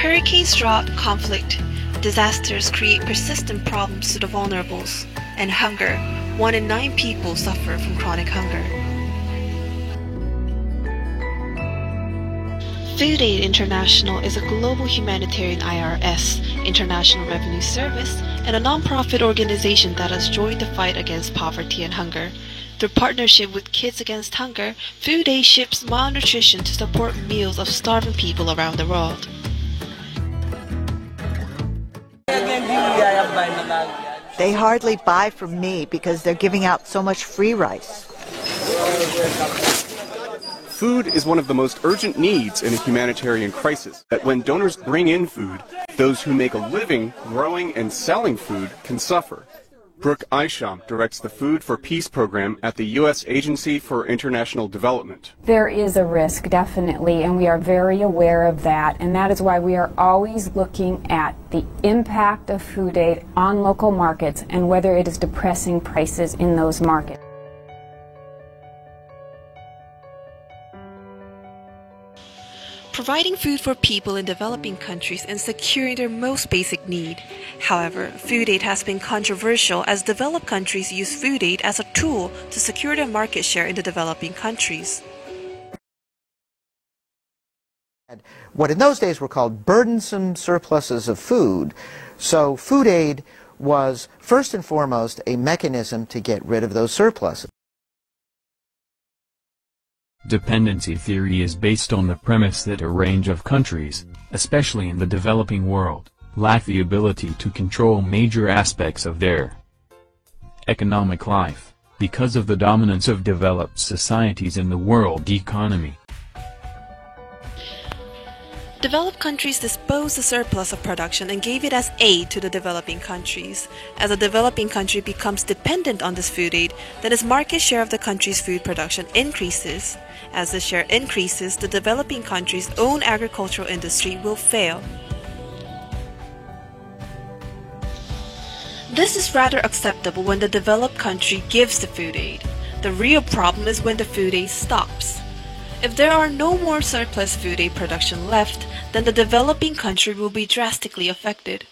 Hurricanes, drought, conflict, disasters create persistent problems to the vulnerables, and hunger. 1 in 9 people suffer from chronic hunger. Food Aid International is a global humanitarian IRS, International Revenue Service, and a non-profit organization that has joined the fight against poverty and hunger. Through partnership with Kids Against Hunger, Food Aid ships malnutrition to support meals of starving people around the world. They hardly buy from me because they're giving out so much free rice. Food is one of the most urgent needs in a humanitarian crisis. That when donors bring in food, those who make a living growing and selling food can suffer. Brooke Isham directs the Food for Peace program at the U.S. Agency for International Development. There is a risk, definitely, and we are very aware of that, and that is why we are always looking at the impact of food aid on local markets and whether it is depressing prices in those markets. Providing food for people in developing countries and securing their most basic need. However, food aid has been controversial as developed countries use food aid as a tool to secure their market share in the developing countries. What in those days were called burdensome surpluses of food. So food aid was first and foremost a mechanism to get rid of those surpluses. Dependency theory is based on the premise that a range of countries, especially in the developing world, lack the ability to control major aspects of their economic life, because of the dominance of developed societies in the world economy. Developed countries disposed the surplus of production and gave it as aid to the developing countries. As a developing country becomes dependent on this food aid, then its market share of the country's food production increases. As the share increases, the developing country's own agricultural industry will fail. This is rather acceptable when the developed country gives the food aid. The real problem is when the food aid stops. If there are no more surplus food aid production left, then the developing country will be drastically affected.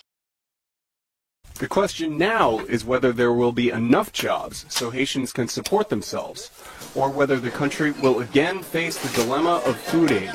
The question now is whether there will be enough jobs so Haitians can support themselves, or whether the country will again face the dilemma of food aid.